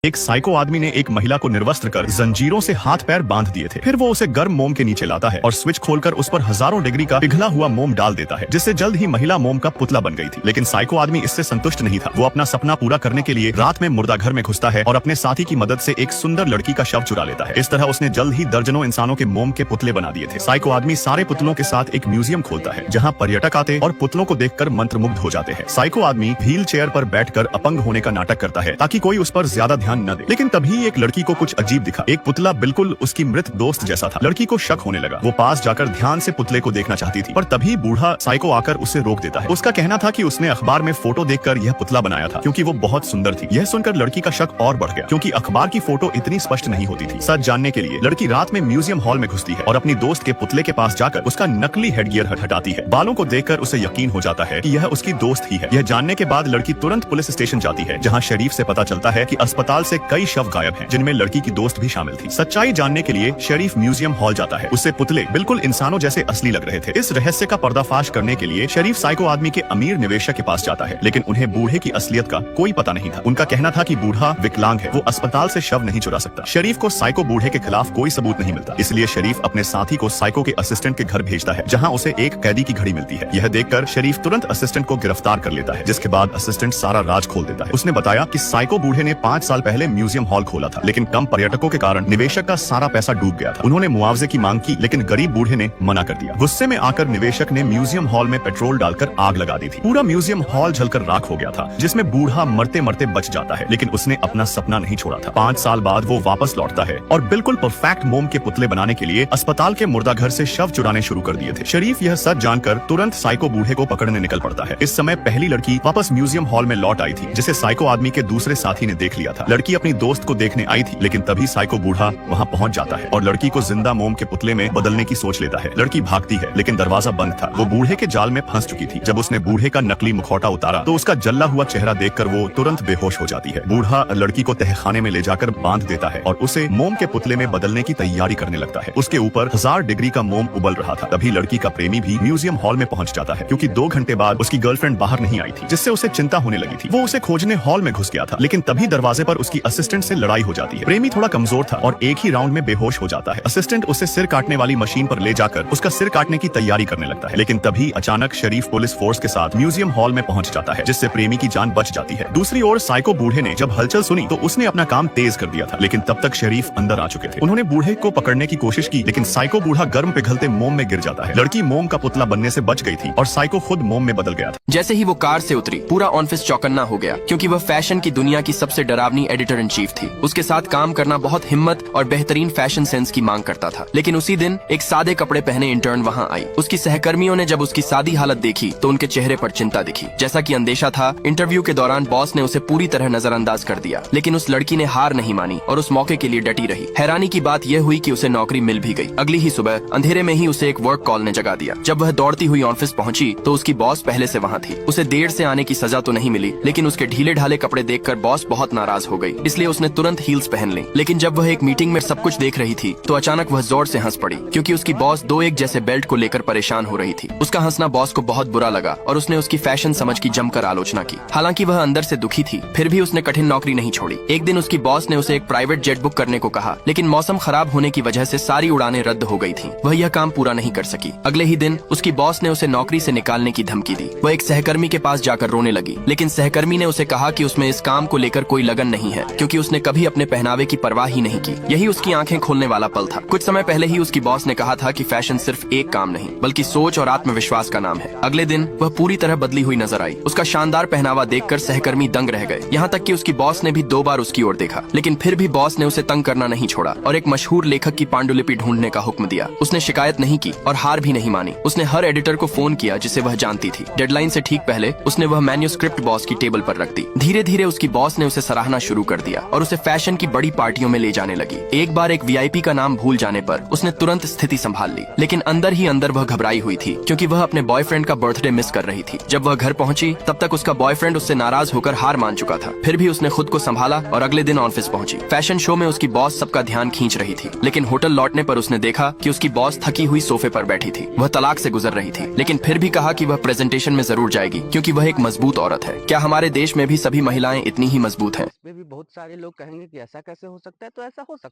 एक साइको आदमी ने एक महिला को निर्वस्त्र कर जंजीरों से हाथ पैर बांध दिए थे। फिर वो उसे गर्म मोम के नीचे लाता है और स्विच खोलकर उस पर हजारों डिग्री का पिघला हुआ मोम डाल देता है, जिससे जल्द ही महिला मोम का पुतला बन गई थी। लेकिन साइको आदमी इससे संतुष्ट नहीं था। वो अपना सपना पूरा करने के लिए रात में मुर्दा घर में घुसता है और अपने साथी की मदद से एक सुंदर लड़की का शव चुरा लेता है। इस तरह उसने जल्द ही दर्जनों इंसानों के मोम के पुतले बना दिए थे। साइको आदमी सारे पुतलों के साथ एक म्यूजियम खोलता है, जहाँ पर्यटक आते और पुतलों को देखकर मंत्रमुग्ध हो जाते हैं। साइको आदमी व्हील चेयर पर बैठकर अपंग होने का नाटक करता है ताकि कोई उस पर ज्यादा ध्यान न दे। लेकिन तभी एक लड़की को कुछ अजीब दिखा। एक पुतला बिल्कुल उसकी मृत दोस्त जैसा था। लड़की को शक होने लगा। वो पास जाकर ध्यान से पुतले को देखना चाहती थी, पर तभी बूढ़ा साइको आकर उसे रोक देता है। उसका कहना था कि उसने अखबार में फोटो देखकर यह पुतला बनाया था, क्योंकि वो बहुत सुंदर थी। यह सुनकर लड़की का शक और बढ़ गया, क्योंकि अखबार की फोटो इतनी स्पष्ट नहीं होती थी। सच जानने के लिए लड़की रात में म्यूजियम हॉल में घुसती है और अपनी दोस्त के पुतले के पास जाकर उसका नकली हेडगियर हटाती है। बालों को देखकर उसे यकीन हो जाता है कि यह उसकी दोस्त ही है। यह जानने के बाद लड़की तुरंत पुलिस स्टेशन जाती है, जहाँ शरीफ से पता चलता है कि अस्पताल से कई शव गायब हैं, जिनमें लड़की की दोस्त भी शामिल थी। सच्चाई जानने के लिए शरीफ म्यूजियम हॉल जाता है। उससे पुतले बिल्कुल इंसानों जैसे असली लग रहे थे। इस रहस्य का पर्दाफाश करने के लिए शरीफ साइको आदमी के अमीर निवेशक के पास जाता है, लेकिन उन्हें बूढ़े की असलियत का कोई पता नहीं था। उनका कहना था कि बूढ़ा विकलांग है, वो अस्पताल से शव नहीं चुरा सकता। शरीफ को साइको बूढ़े के खिलाफ कोई सबूत नहीं मिलता, इसलिए शरीफ अपने साथी को साइको के असिस्टेंट के घर भेजता है, जहाँ उसे एक कैदी की घड़ी मिलती है। यह देखकर शरीफ तुरंत असिस्टेंट को गिरफ्तार कर लेता है, जिसके बाद असिस्टेंट सारा राज खोल देता है। उसने बताया कि साइको बूढ़े ने 5 साल पहले म्यूजियम हॉल खोला था, लेकिन कम पर्यटकों के कारण निवेशक का सारा पैसा डूब गया था। उन्होंने मुआवजे की मांग की, लेकिन गरीब बूढ़े ने मना कर दिया। गुस्से में आकर निवेशक ने म्यूजियम हॉल में पेट्रोल डालकर आग लगा दी थी। पूरा म्यूजियम हॉल जलकर राख हो गया था, जिसमें बूढ़ा मरते मरते बच जाता है, लेकिन उसने अपना सपना नहीं छोड़ा था। 5 साल बाद वो वापस लौटता है और बिल्कुल परफेक्ट मोम के पुतले बनाने के लिए अस्पताल के मुर्दा घर से शव चुराने शुरू कर दिए थे। शरीफ यह सच जानकर तुरंत साइको बूढ़े को पकड़ने निकल पड़ता है। इस समय पहली लड़की वापस म्यूजियम हॉल में लौट आई थी, जिसे साइको आदमी के दूसरे साथी ने देख लिया था। लड़की अपनी दोस्त को देखने आई थी, लेकिन तभी साइको बूढ़ा वहाँ पहुँच जाता है और लड़की को जिंदा मोम के पुतले में बदलने की सोच लेता है। लड़की भागती है, लेकिन दरवाजा बंद था। वो बूढ़े के जाल में फंस चुकी थी। जब उसने बूढ़े का नकली मुखौटा उतारा तो उसका जला हुआ चेहरा देखकर वो तुरंत बेहोश हो जाती है। बूढ़ा लड़की को तहखाने में ले जाकर बांध देता है और उसे मोम के पुतले में बदलने की तैयारी करने लगता है। उसके ऊपर 1000 डिग्री का मोम उबल रहा था। तभी लड़की का प्रेमी भी म्यूजियम हॉल में पहुंच जाता है, क्योंकि 2 घंटे बाद उसकी गर्लफ्रेंड बाहर नहीं आई थी, जिससे उसे चिंता होने लगी थी। वो उसे खोजने हॉल में घुस गया था, लेकिन तभी दरवाजे पर उसकी असिस्टेंट से लड़ाई हो जाती है। प्रेमी थोड़ा कमजोर था और एक ही राउंड में बेहोश हो जाता है। असिस्टेंट उसे सिर काटने वाली मशीन पर ले जाकर उसका सिर काटने की तैयारी करने लगता है, लेकिन तभी अचानक शरीफ पुलिस फोर्स के साथ म्यूजियम हॉल में पहुंच जाता है, जिससे प्रेमी की जान बच जाती है। दूसरी ओर साइको बूढ़े ने जब हलचल सुनी तो उसने अपना काम तेज कर दिया था, लेकिन तब तक शरीफ अंदर आ चुके थे। उन्होंने बूढ़े को पकड़ने की कोशिश की, लेकिन साइको बूढ़ा गर्म पिघलते मोम में गिर जाता है। लड़की मोम का पुतला बनने से बच गई थी और साइको खुद मोम में बदल गया था। जैसे ही वो कार से उतरी, पूरा ऑफिस चौकन्ना हो गया, क्योंकि वह फैशन की दुनिया की सबसे डरावनी एडिटर इन चीफ थी। उसके साथ काम करना बहुत हिम्मत और बेहतरीन फैशन सेंस की मांग करता था। लेकिन उसी दिन एक सादे कपड़े पहने इंटर्न वहाँ आई। उसकी सहकर्मियों ने जब उसकी सादी हालत देखी तो उनके चेहरे पर चिंता दिखी। जैसा कि अंदेशा था, इंटरव्यू के दौरान बॉस ने उसे पूरी तरह नजरअंदाज कर दिया, लेकिन उस लड़की ने हार नहीं मानी और उस मौके के लिए डटी रही। हैरानी की बात यह हुई कि उसे नौकरी मिल भी गई। अगली ही सुबह अंधेरे में ही उसे एक वर्क कॉल ने जगा दिया। जब वह दौड़ती हुई ऑफिस पहुंची तो उसकी बॉस पहले से वहाँ थी। उसे देर से आने की सजा तो नहीं मिली, लेकिन उसके ढीले ढाले कपड़े देखकर बॉस बहुत नाराज हो गई, इसलिए उसने तुरंत हील्स पहन ली। लेकिन जब वह एक मीटिंग में सब कुछ देख रही थी तो अचानक वह जोर से हंस पड़ी, क्योंकि उसकी बॉस 2 एक जैसे बेल्ट को लेकर परेशान हो रही थी। उसका हंसना बॉस को बहुत बुरा लगा और उसने उसकी फैशन समझ की जमकर आलोचना की। हालांकि वह अंदर से दुखी थी, फिर भी उसने कठिन नौकरी नहीं छोड़ी। एक दिन उसकी बॉस ने उसे एक प्राइवेट जेट बुक करने को कहा, लेकिन मौसम खराब होने की वजह से सारी उड़ानें रद्द हो गई थीं। वह यह काम पूरा नहीं कर सकी। अगले ही दिन उसकी बॉस ने उसे नौकरी से निकालने की धमकी दी। वह एक सहकर्मी के पास जाकर रोने लगी, लेकिन सहकर्मी ने उसे कहा कि उसमें इस काम को लेकर कोई लगन नहीं है, क्योंकि उसने कभी अपने पहनावे की परवाह ही नहीं की। यही उसकी आंखें खोलने वाला पल था। कुछ समय पहले ही उसकी बॉस ने कहा था कि फैशन सिर्फ एक काम नहीं, बल्कि सोच और आत्मविश्वास का नाम है। अगले दिन वह पूरी तरह बदली हुई नजर आई। उसका शानदार पहनावा देखकर सहकर्मी दंग रह गए। यहाँ तक कि उसकी बॉस ने भी 2 बार उसकी ओर देखा, लेकिन फिर भी बॉस ने उसे तंग करना नहीं छोड़ा और एक मशहूर लेखक की पांडुलिपि ढूंढने का हुक्म दिया। उसने शिकायत नहीं की और हार भी नहीं मानी। उसने हर एडिटर को फोन किया जिसे वह जानती थी। डेडलाइन से ठीक पहले उसने वह मैन्यूस्क्रिप्ट बॉस की टेबल पर रख दी। धीरे धीरे उसकी बॉस ने उसे सराहना शुरू कर दिया और उसे फैशन की बड़ी पार्टियों में ले जाने लगी। एक बार एक वीआईपी का नाम भूल जाने पर उसने तुरंत स्थिति संभाल ली, लेकिन अंदर ही अंदर वह घबराई हुई थी, क्योंकि वह अपने बॉयफ्रेंड का बर्थडे मिस कर रही थी। जब वह घर पहुंची तब तक उसका बॉयफ्रेंड उससे नाराज होकर हार मान चुका था। फिर भी उसने खुद को संभाला और अगले दिन ऑफिस पहुंची। फैशन शो में उसकी बॉस सबका ध्यान खींच रही थी, लेकिन होटल लौटने पर उसने देखा कि उसकी बॉस थकी हुई सोफे पर बैठी थी। वह तलाक से गुजर रही थी, लेकिन फिर भी कहा कि वह प्रेजेंटेशन में जरूर जाएगी, क्योंकि वह एक मजबूत औरत है। क्या हमारे देश में भी सभी महिलाएं इतनी ही मजबूत हैं? बहुत सारे लोग कहेंगे कि ऐसा कैसे हो सकता है, तो ऐसा हो सकता